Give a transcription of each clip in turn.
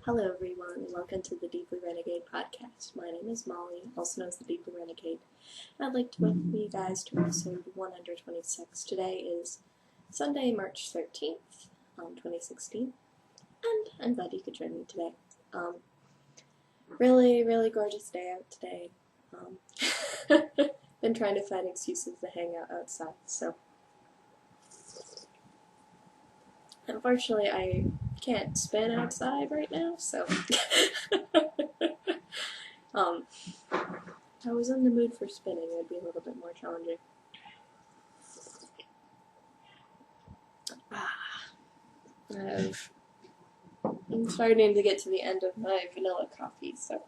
Hello everyone, and welcome to the Deeply Renegade podcast. My name is Molly, also known as the Deeply Renegade, and I'd like to welcome you guys to episode 126. Today is Sunday, March 13th, 2016, and I'm glad you could join me today. Really gorgeous day out today. Been trying to find excuses to hang out outside, so unfortunately I can't spin outside right now, so if I was in the mood for spinning, it would be a little bit more challenging. I'm starting to get to the end of my vanilla coffee, so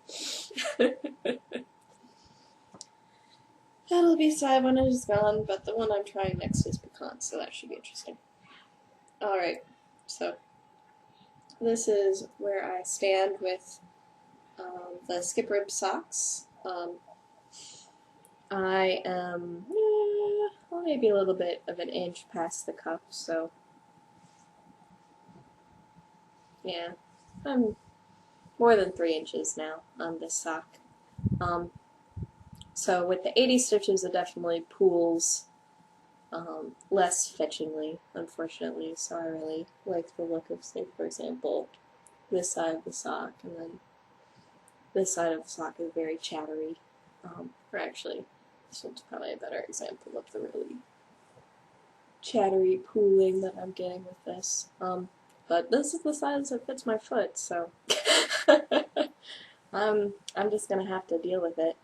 that'll be sad when it is gone, but the one I'm trying next is pecan, so that should be interesting. Alright, so this is where I stand with the skip rib socks. I am maybe a little bit of an inch past the cuff, so yeah, I'm more than 3 inches now on this sock. So with the 80 stitches, it definitely pulls less fetchingly, unfortunately, so I really like the look of, say, for example, this side of the sock, and then this side of the sock is very chattery. Or actually, this one's probably a better example of the really chattery pooling that I'm getting with this. But this is the size that fits my foot, so I'm just gonna have to deal with it.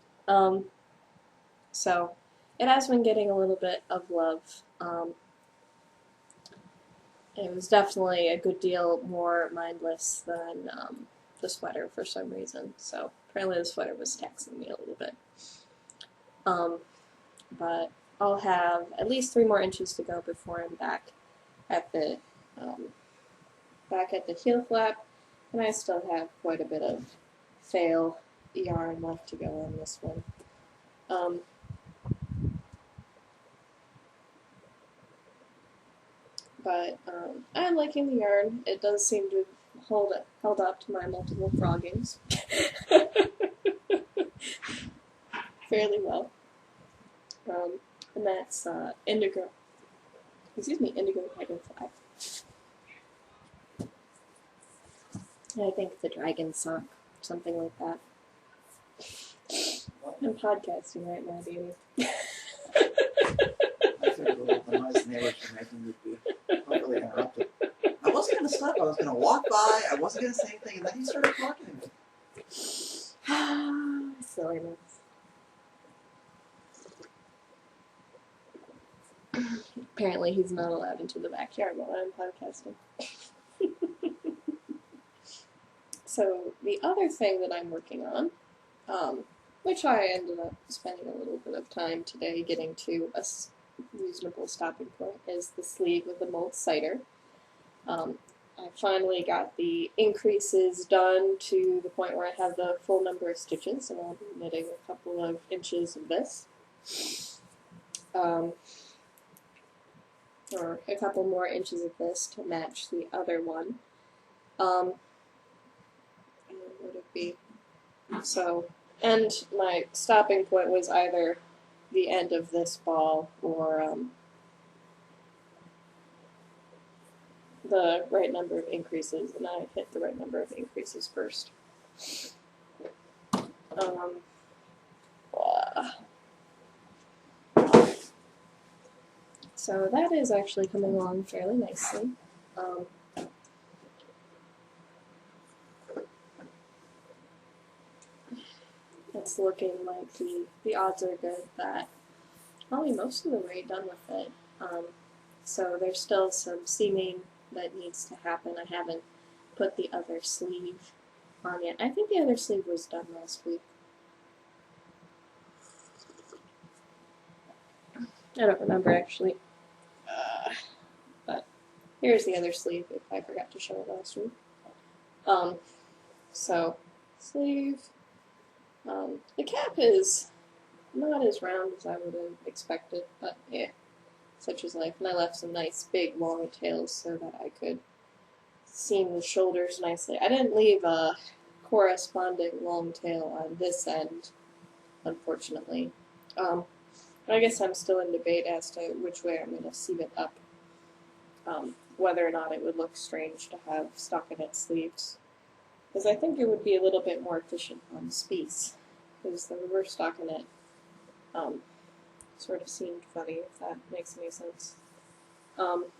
So it has been getting a little bit of love. It was definitely a good deal more mindless than the sweater for some reason. So apparently the sweater was taxing me a little bit. But I'll have at least 3 more inches to go before I'm back at the heel flap, and I still have quite a bit of fail yarn left to go on this one. But I'm liking the yarn. It does seem to have held up to my multiple froggings fairly well. And that's indigo dragonfly. I think the dragon sock, something like that. I'm podcasting right now, baby. I figured the noise the neighbors were making would be totally interrupted. I wasn't going to stop. I was going to walk by. I wasn't going to say anything, and then he started talking to me. Silliness. Apparently he's not allowed into the backyard while I'm podcasting. So the other thing that I'm working on, which I ended up spending a little bit of time today getting to a reasonable stopping point, is the sleeve of the mold cider. I finally got the increases done to the point where I have the full number of stitches, and I'll be knitting a couple of inches of this. Or a couple more inches of this to match the other one. And would it be? So, and my stopping point was either the end of this ball or the right number of increases, and I hit the right number of increases first. So that is actually coming along fairly nicely. It's looking like the odds are good that probably most of the way done with it. So there's still some seaming that needs to happen. I haven't put the other sleeve on yet. I think the other sleeve was done last week. I don't remember actually. But here's the other sleeve if I forgot to show it last week. So sleeve. The cap is not as round as I would have expected, but yeah, such is life. And I left some nice big long tails so that I could seam the shoulders nicely. I didn't leave a corresponding long tail on this end, unfortunately. I guess I'm still in debate as to which way I'm going to seam it up. Whether or not it would look strange to have stockinette sleeves. Because I think it would be a little bit more efficient on space. Because the reverse stockinette sort of seemed funny, if that makes any sense. But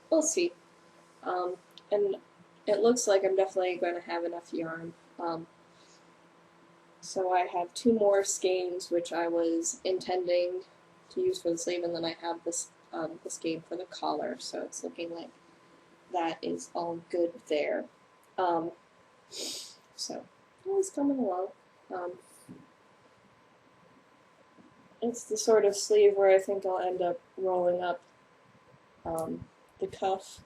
we'll see. And it looks like I'm definitely going to have enough yarn. So I have 2 more skeins, which I was intending to use for the sleeve, and then I have this the skein for the collar. So it's looking like that is all good there. So it's coming along. It's the sort of sleeve where I think I'll end up rolling up the cuff,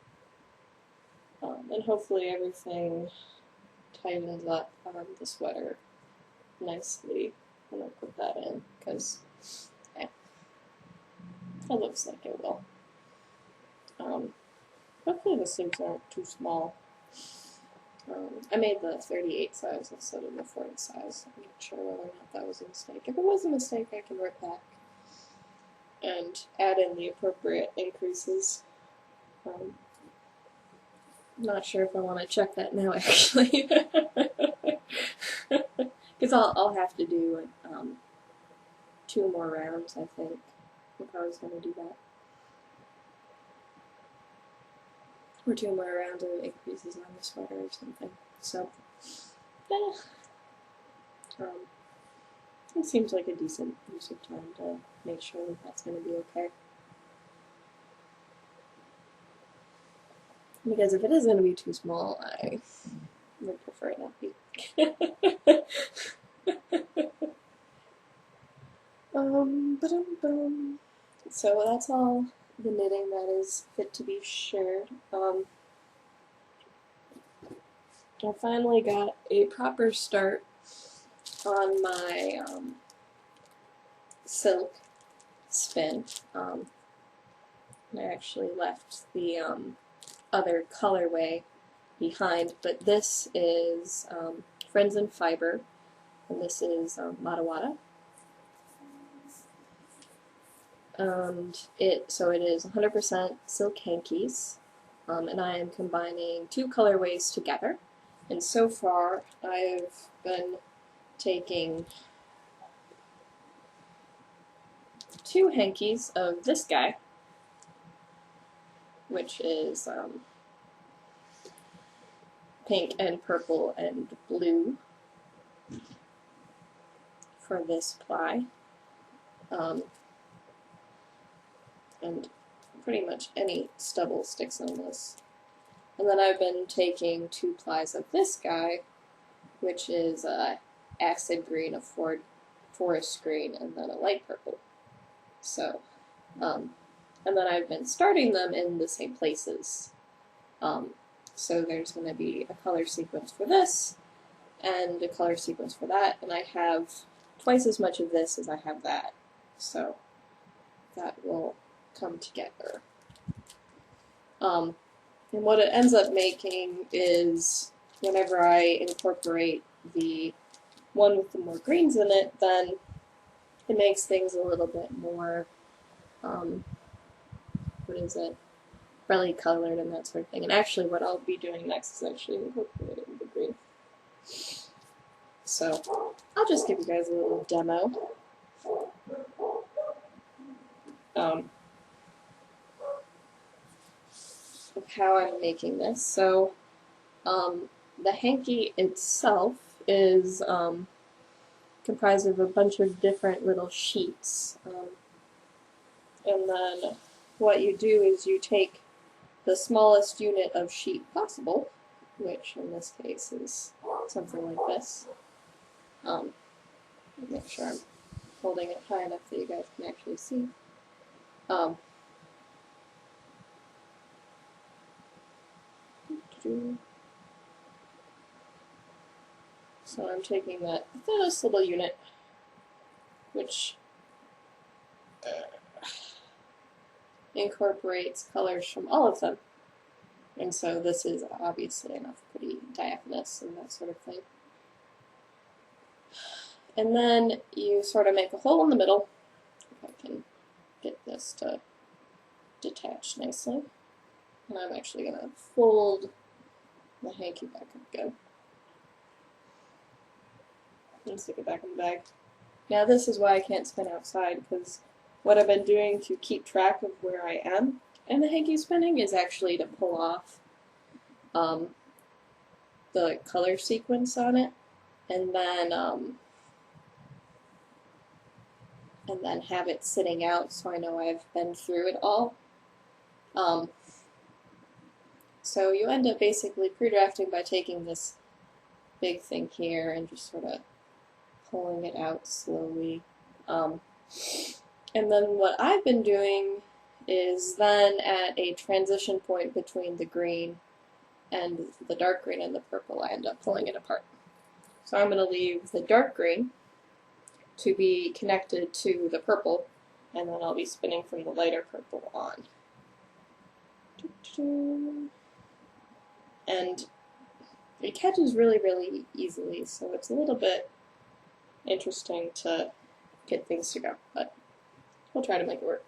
and hopefully everything tightens up on the sweater nicely when I put that in, because it looks like it will. Hopefully the sleeves aren't too small. I made the 38 size instead of the 40 size. I'm not sure whether or not that was a mistake. If it was a mistake, I can rip back and add in the appropriate increases. I'm not sure if I want to check that now, actually. Because I'll have to do 2 more rounds, I think, if I was going to do that. Or 2 more rounds of increases on the sweater or something. So, yeah. It seems like a decent use of time to make sure that that's going to be okay. Because if it is going to be too small, I would prefer it not be. Ba-dum-bum. So that's all the knitting that is fit to be shared. I finally got a proper start on my silk spin. I actually left the other colorway behind, but this is Friends in Fiber, and this is Matawata. And it is 100% silk hankies, and I am combining 2 colorways together. And so far, I've been taking 2 hankies of this guy, which is pink and purple and blue for this ply. And pretty much any stubble sticks on this. And then I've been taking 2 plies of this guy, which is acid green, a forest green, and then a light purple. So, and then I've been starting them in the same places. So there's going to be a color sequence for this, and a color sequence for that, and I have twice as much of this as I have that. So that will come together. And what it ends up making is, whenever I incorporate the one with the more greens in it, then it makes things a little bit more, really colored and that sort of thing. And actually what I'll be doing next is actually incorporating the green. So I'll just give you guys a little demo. Of how I'm making this. So the hanky itself is comprised of a bunch of different little sheets. And then what you do is you take the smallest unit of sheet possible, which in this case is something like this. Make sure I'm holding it high enough that you guys can actually see. So I'm taking that thinnest little unit, which incorporates colors from all of them. And so this is obviously enough pretty diaphanous and that sort of thing. And then you sort of make a hole in the middle. If I can get this to detach nicely. And I'm actually going to fold the hanky back up again. And stick it back in the bag. Now this is why I can't spin outside, because what I've been doing to keep track of where I am in the hanky spinning is actually to pull off the color sequence on it, and then have it sitting out so I know I've been through it all. So you end up basically pre-drafting by taking this big thing here and just sort of pulling it out slowly. And then what I've been doing is then at a transition point between the green and the dark green and the purple, I end up pulling it apart. So I'm going to leave the dark green to be connected to the purple, and then I'll be spinning from the lighter purple on. And it catches really, really easily, so it's a little bit interesting to get things to go, but we'll try to make it work.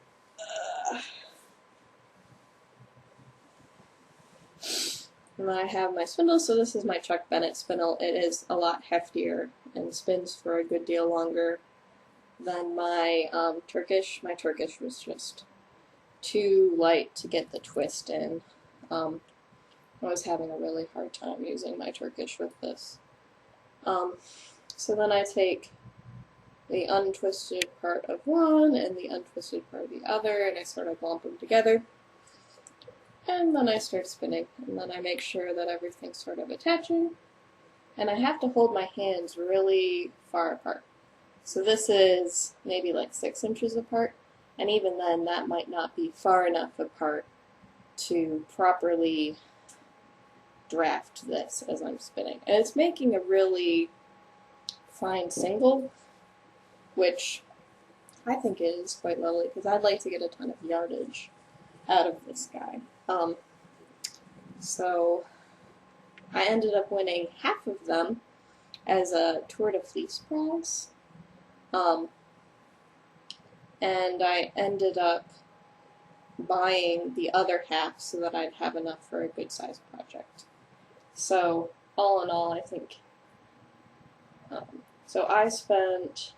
And then I have my spindle, so this is my Chuck Bennett spindle. It is a lot heftier and spins for a good deal longer than my Turkish. My Turkish was just too light to get the twist in. I was having a really hard time using my Turkish with this. So then I take the untwisted part of one and the untwisted part of the other, and I sort of lump them together. And then I start spinning, and then I make sure that everything's sort of attaching. And I have to hold my hands really far apart. So this is maybe like 6 inches apart, and even then that might not be far enough apart to properly draft this as I'm spinning. And it's making a really fine single, which I think is quite lovely, because I'd like to get a ton of yardage out of this guy. So I ended up winning half of them as a Tour de Fleece prize, and I ended up buying the other half so that I'd have enough for a good sized project. So all in all, I think, so I spent,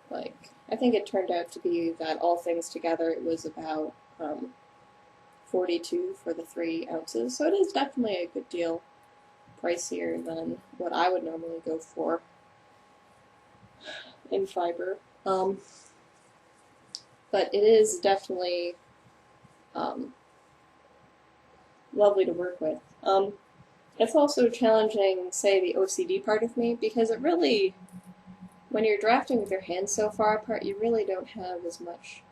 like, I think it turned out to be that all things together it was about 42 for the 3 ounces, so it is definitely a good deal pricier than what I would normally go for in fiber. But it is definitely lovely to work with. It's also challenging, say, the OCD part of me, because it really, when you're drafting with your hands so far apart, you really don't have as much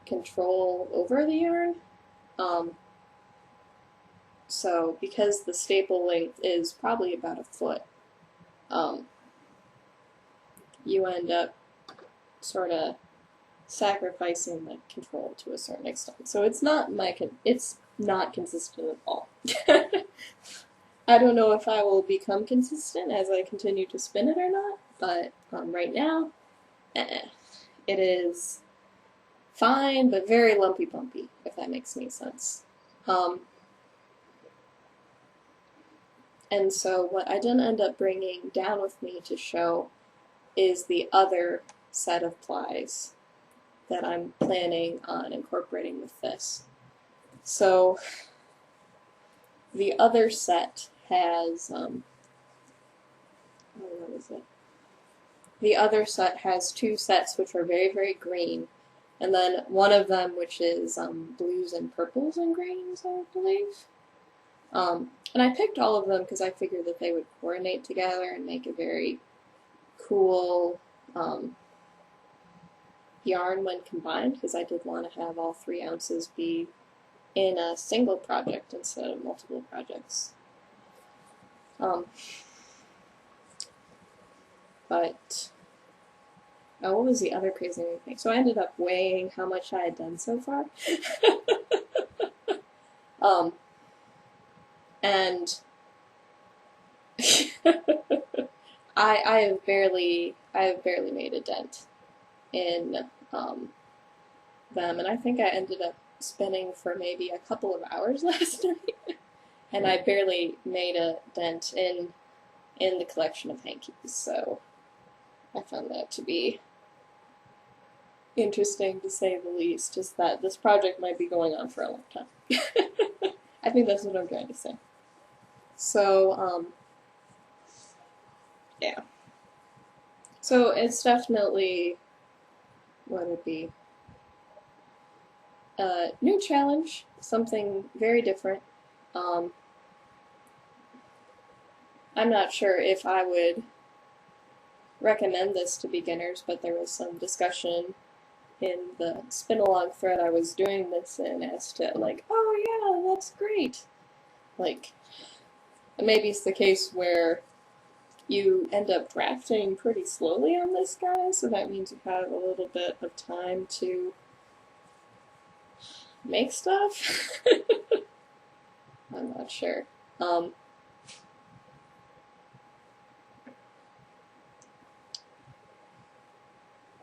control over the yarn. So because the staple length is probably about a foot, you end up sort of sacrificing the control to a certain extent. So it's not consistent at all. I don't know if I will become consistent as I continue to spin it or not, but right now, it is fine, but very lumpy bumpy, if that makes any sense. And so what I didn't end up bringing down with me to show is the other set of plies that I'm planning on incorporating with this. So the other set has, what is it? The other set has 2 sets which are very, very green, and then one of them which is blues and purples and greens, I believe. And I picked all of them because I figured that they would coordinate together and make a very cool yarn when combined, because I did want to have all 3 ounces be in a single project instead of multiple projects. But what was the other crazy thing? So I ended up weighing how much I had done so far. and I have barely made a dent in them, and I think I ended up spinning for maybe a couple of hours last night, and I barely made a dent in the collection of hankies. So I found that to be interesting, to say the least, just that this project might be going on for a long time. I think that's what I'm trying to say. So, yeah. So it's definitely, what would it be? A new challenge, something very different. I'm not sure if I would recommend this to beginners, but there was some discussion in the spin-along thread I was doing this in as to, like, oh yeah, that's great. Like, maybe it's the case where you end up drafting pretty slowly on this guy, so that means you have a little bit of time to make stuff. I'm not sure.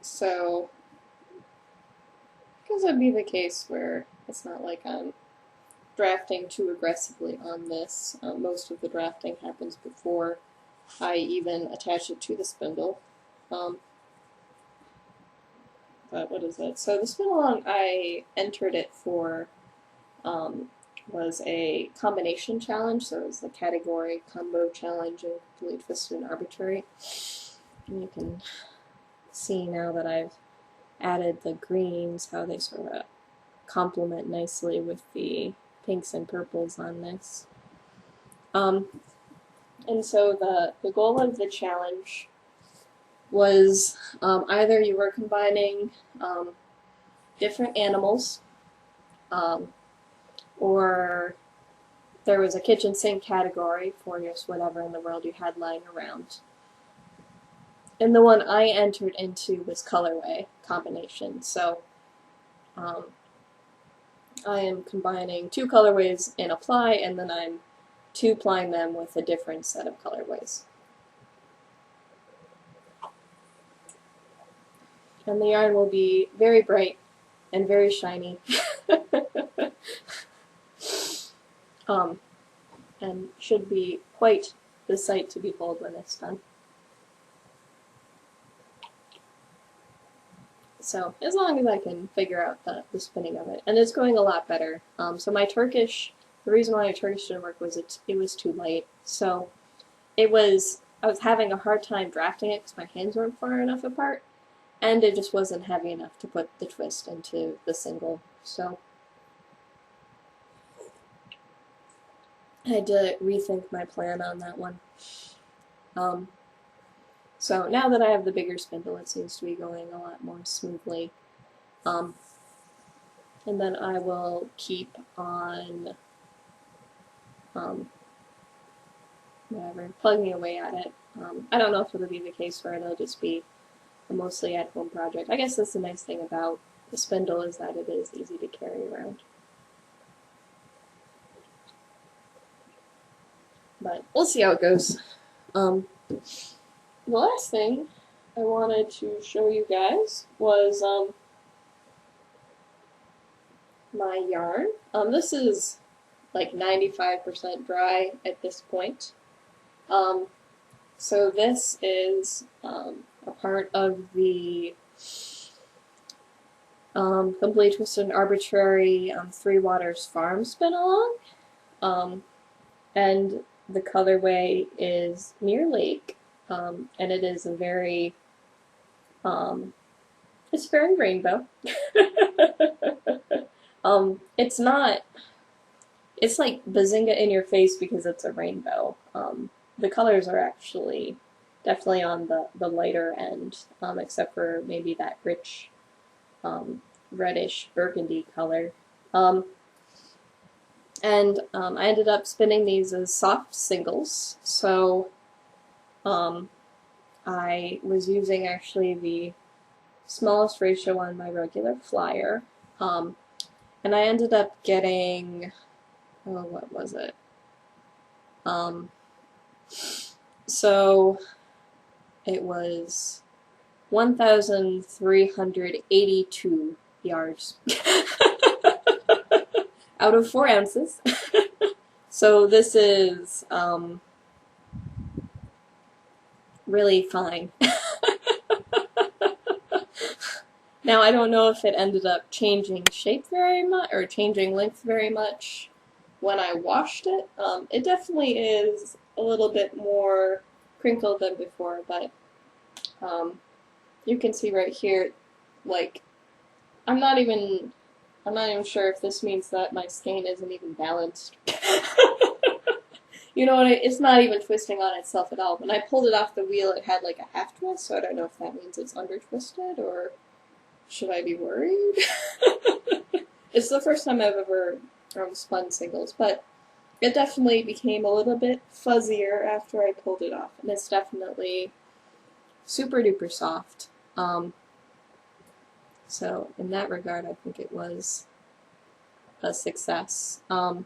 So, because it'd be the case where it's not like I'm drafting too aggressively on this. Most of the drafting happens before I even attach it to the spindle. But what is it? So the spin-along I entered it for was a combination challenge, so it was the category combo challenge in Complete, Twisted, and Arbitrary. And you can see now that I've added the greens, how they sort of complement nicely with the pinks and purples on this. And so the goal of the challenge was either you were combining different animals, or there was a kitchen sink category for just whatever in the world you had lying around. And the one I entered into was colorway combination. So I am combining two colorways in a ply, and then I'm two-plying them with a different set of colorways. And the yarn will be very bright and very shiny. And should be quite the sight to behold when it's done. So, as long as I can figure out the spinning of it. And it's going a lot better. So my Turkish, the reason why my Turkish didn't work was it was too light. So I was having a hard time drafting it because my hands weren't far enough apart, and it just wasn't heavy enough to put the twist into the single. So I had to rethink my plan on that one. So now that I have the bigger spindle, it seems to be going a lot more smoothly. And then I will keep on plugging away at it. I don't know if it'll be the case where it'll just be a mostly at-home project. I guess that's the nice thing about the spindle, is that it is easy to carry around. But we'll see how it goes. The last thing I wanted to show you guys was my yarn. This is like 95% dry at this point. So this is a part of the Complete, Twisted, and Arbitrary Three Waters Farm spin-along. And the colorway is Near Lake. And it is a very, it's very rainbow. It's not, it's like Bazinga in your face because it's a rainbow. The colors are actually definitely on the lighter end, except for maybe that rich, reddish burgundy color. And I ended up spinning these as soft singles, so I was using actually the smallest ratio on my regular flyer, and I ended up getting, oh, what was it? Um, so it was 1,382 yards out of 4 ounces. So this is really fine. Now I don't know if it ended up changing shape very much or changing length very much when I washed it. It definitely is a little bit more crinkled than before, but you can see right here, like I'm not even sure if this means that my skein isn't even balanced. You know what? It's not even twisting on itself at all. When I pulled it off the wheel, it had like a half twist, so I don't know if that means it's under twisted or should I be worried? It's the first time I've ever spun singles, but it definitely became a little bit fuzzier after I pulled it off, and it's definitely super duper soft. So in that regard, I think it was a success. I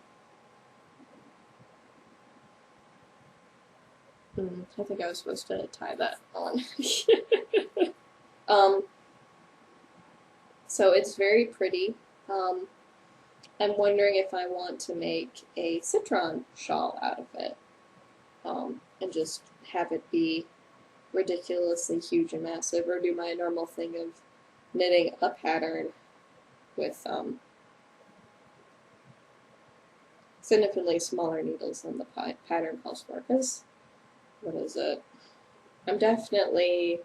think I was supposed to tie that on. So it's very pretty. I'm wondering if I want to make a citron shawl out of it, and just have it be ridiculously huge and massive, or do my normal thing of knitting a pattern with significantly smaller needles than the pattern calls for, because, what is it? I'm definitely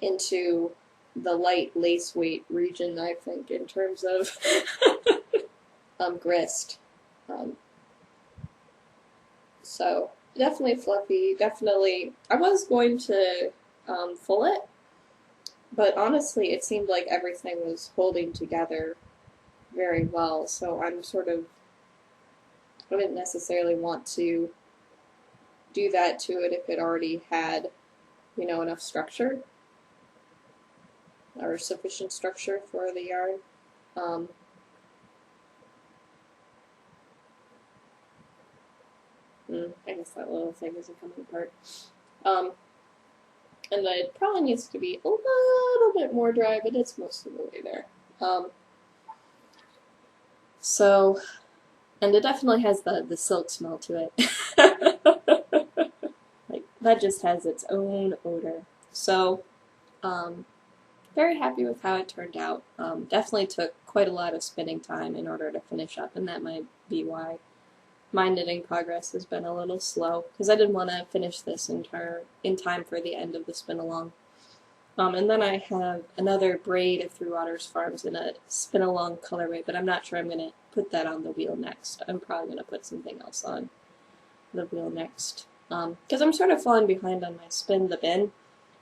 into the light lace weight region, I think, in terms of grist. So definitely fluffy, definitely. I was going to full it, but honestly it seemed like everything was holding together very well, so I didn't necessarily want to do that to it if it already had, enough structure or sufficient structure for the yarn. I guess that little thing isn't coming apart. And it probably needs to be a little bit more dry, but it's most of the way there. So, and it definitely has the silk smell to it. Like, that just has its own odor. So, very happy with how it turned out. Definitely took quite a lot of spinning time in order to finish up, and that might be why my knitting progress has been a little slow, because I didn't want to finish this in time for the end of the spin along. And then I have another braid of Three Waters Farms in a spin along colorway, but I'm not sure I'm going to put that on the wheel next. I'm probably going to put something else on the wheel next, because I'm sort of falling behind on my spin the bin,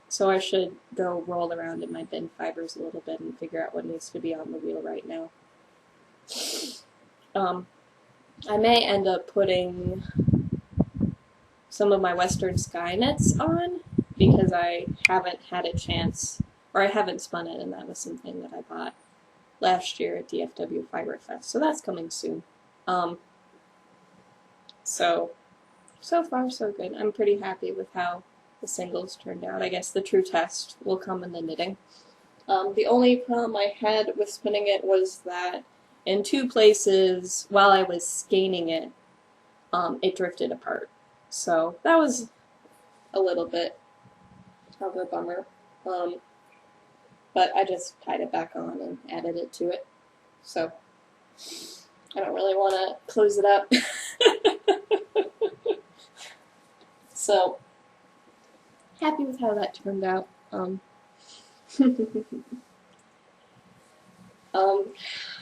so I should go roll around in my bin fibers a little bit and figure out what needs to be on the wheel right now. I may end up putting some of my Western Sky knits on, because I haven't had a chance, or I haven't spun it, and that was something that I bought last year at DFW Fiber Fest, so that's coming soon. So far so good. I'm pretty happy with how the singles turned out. I guess the true test will come in the knitting. The only problem I had with spinning it was that in 2 places, while I was skeining it, it drifted apart. So that was a little bit of a bummer. But I just tied it back on and added it to it. So I don't really want to close it up. So happy with how that turned out.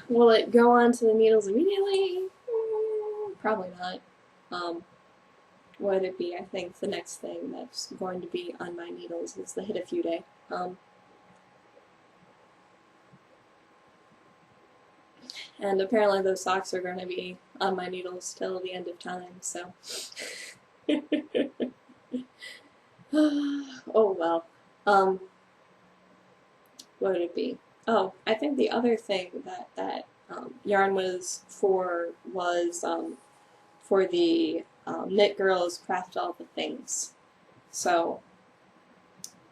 Will it go on to the needles immediately? Probably not. What would it be? I think the next thing that's going to be on my needles is the Hit a Few Day. And apparently those socks are going to be on my needles till the end of time, so. Oh well. What would it be? Oh, I think the other thing that yarn was for was for the knit girls craft all the things. So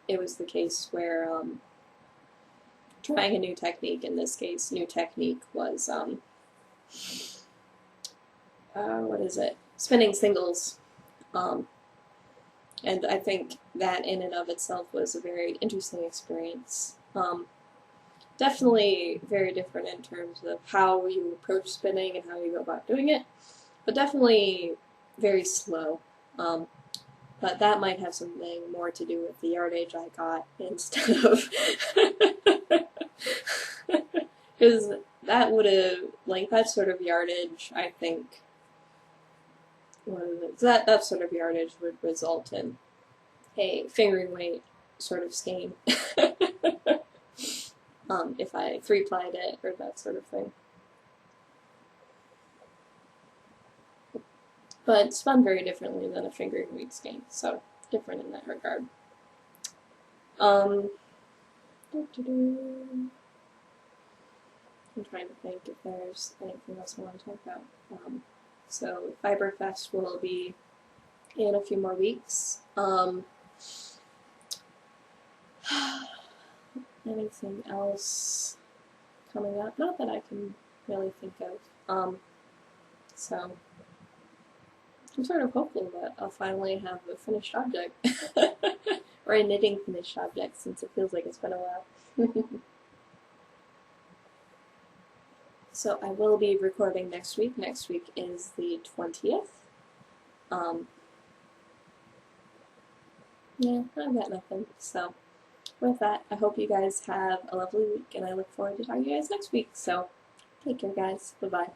it was the case where trying a new technique, in this case, new technique was, what is it? Spinning singles. And I think that in and of itself was a very interesting experience. Definitely very different in terms of how you approach spinning and how you go about doing it, but definitely very slow. But that might have something more to do with the yardage I got instead of... Because that would have, like, that sort of yardage, I think, that sort of yardage would result in a fingering weight sort of scheme. If I three-plied it or that sort of thing. But spun very differently than a fingering weight scheme, so different in that regard. I'm trying to think if there's anything else I want to talk about. So Fiberfest will be in a few more weeks. Anything else coming up? Not that I can really think of. So I'm sort of hopeful that I'll finally have a finished object. Or a knitting finished object, since it feels like it's been a while. So I will be recording next week. Next week is the 20th. Yeah, I've got nothing. So with that, I hope you guys have a lovely week, and I look forward to talking to you guys next week. So take care, guys. Bye-bye.